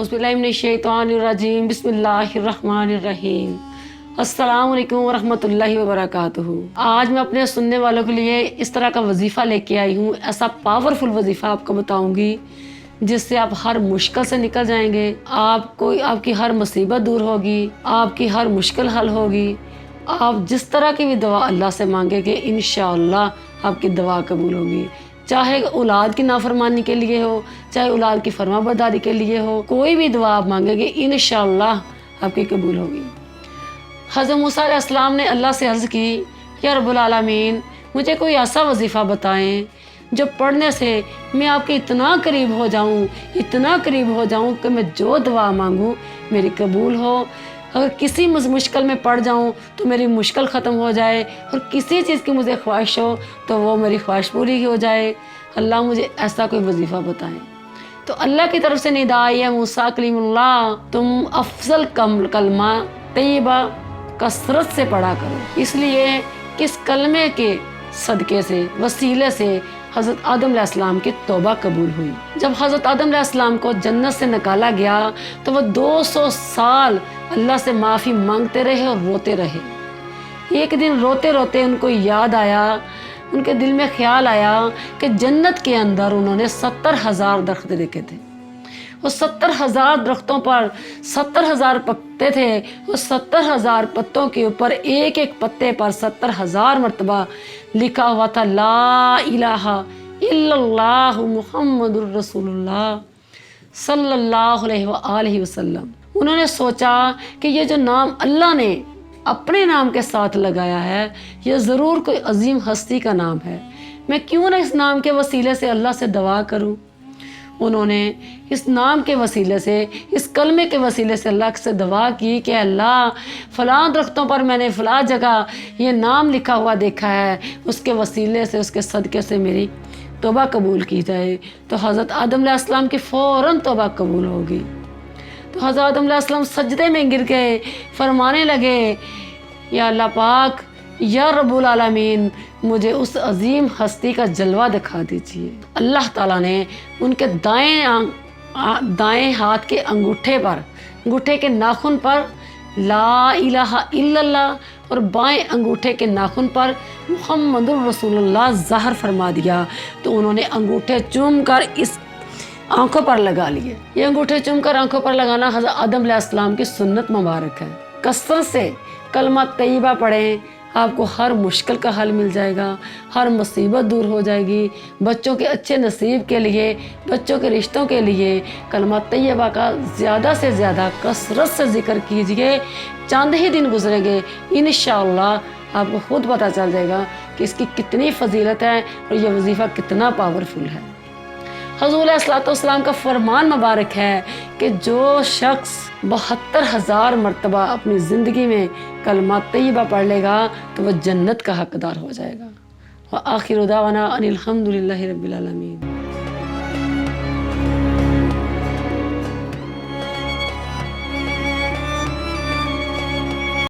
औज़ुबिल्लाहिमिनश्शैतानिर्रजीम बिस्मिल्लाहिर्रहमानिर्रहीम। अस्सलाम वालेकुम वरहमतुल्लाहि वबरकातुहू। आज मैं अपने सुनने वालों के लिए इस तरह का वजीफ़ा लेके आई हूँ। ऐसा पावरफुल वजीफ़ा आपको बताऊँगी जिससे आप हर मुश्किल से निकल जाएंगे। आपकी हर मुसीबत दूर होगी, आपकी हर मुश्किल हल होगी। आप जिस तरह की भी दुआ अल्लाह से मांगेंगे इंशाअल्लाह आपकी दुआ कबूल होगी। चाहे औलाद की नाफरमानी के लिए हो, चाहे औलाद की फरमाबरदारी के लिए हो, कोई भी दुआ आप मांगेंगे इंशाअल्लाह आपकी कबूल होगी। हज़रत मूसा अलैहिस्सलाम ने अल्लाह से अर्ज़ की, या रब्बुल आलमीन मुझे कोई ऐसा वजीफ़ा बताएं जो पढ़ने से मैं आपके इतना करीब हो जाऊं, इतना करीब हो जाऊं कि मैं जो दुआ मांगूं मेरी कबूल हो। अगर किसी मुश्किल में पड़ जाऊं तो मेरी मुश्किल ख़त्म हो जाए, और किसी चीज़ की मुझे ख्वाहिश हो तो वो मेरी ख्वाहिश पूरी हो जाए। अल्लाह मुझे ऐसा कोई वजीफ़ा बताएं। तो अल्लाह की तरफ से निदा आई है, मूसा कलीमुल्लाह तुम अफजल कलमा तैयबा कसरत से पढ़ा करो। इसलिए किस कलमे के सदक़े से, वसीले से हज़रत आदम अलैहिस्सलाम की तौबा कबूल हुई। जब हज़रत आदम अलैहिस्सलाम को जन्नत से निकाला गया तो वो 200 साल अल्लाह से माफ़ी मांगते रहे और रोते रहे। एक दिन रोते रोते उनको याद आया, उनके दिल में ख्याल आया कि जन्नत के अंदर उन्होंने 70,000 दरख्त देखे थे। वो 70,000 दरख्तों पर 70,000 पत्ते थे। वो 70,000 पत्तों के ऊपर एक एक पत्ते पर 70,000 मरतबा लिखा हुआ था ला इलाहा इल्लल्लाह मुहम्मदुर रसूलुल्लाह सल्लल्लाहु अलैहि वसल्लम। उन्होंने सोचा कि ये जो नाम अल्लाह ने अपने नाम के साथ लगाया है ये ज़रूर कोई अजीम हस्ती का नाम है, मैं क्यों ना इस नाम के वसीले से अल्लाह से दुआ करूं। उन्होंने इस नाम के वसीले से, इस कलमे के वसीले से अल्लाह से दुआ की कि अल्लाह फ़लाँ दरख्तों पर मैंने फ़लाँ जगह ये नाम लिखा हुआ देखा है, उसके वसीले से, उसके सदक़े से मेरी तौबा कबूल की जाए। तो हज़रत आदम अलैहिस्सलाम की फ़ौरन तौबा कबूल होगी। तो हज़रत आदम अलैहिस्सलाम सजदे में गिर गए, फरमाने लगे, या अल्लाह पाक, या रब्बुल आलमीन मुझे उस अजीम हस्ती का जलवा दिखा दीजिए। अल्लाह ताला ने उनके दाएं हाथ के अंगूठे के नाखून पर ला इलाहा इल्लल्लाह और बाएं अंगूठे के नाखून पर मुहम्मदुर रसूलुल्लाह ज़ाहिर फरमा दिया। तो उन्होंने अंगूठे चूम कर इस आंखों पर लगा लिए। ये अंगूठे चूम कर आंखों पर लगाना हज़रत आदम अलैहिस्सलाम की सुन्नत मुबारक है। कसरत से कलमा तैयबा पढ़ें, आपको हर मुश्किल का हल मिल जाएगा, हर मुसीबत दूर हो जाएगी। बच्चों के अच्छे नसीब के लिए, बच्चों के रिश्तों के लिए कलमा तैयबा का ज़्यादा से ज़्यादा कसरत से ज़िक्र कीजिए। चंद ही दिन गुजरेंगे इंशाअल्लाह आपको खुद पता चल जाएगा कि इसकी कितनी फजीलत है और यह वजीफ़ा कितना पावरफुल है। हुज़ूर अलैहिस्सलाम का फरमान मुबारक है कि जो शख्स 72,000 मरतबा अपनी ज़िंदगी में कलमा तैयबा पढ़ लेगा तो वह जन्नत का हकदार हो जाएगा। व आखिर दावाना अनिल हम्दुलिल्लाहि रब्बिल आलमीन।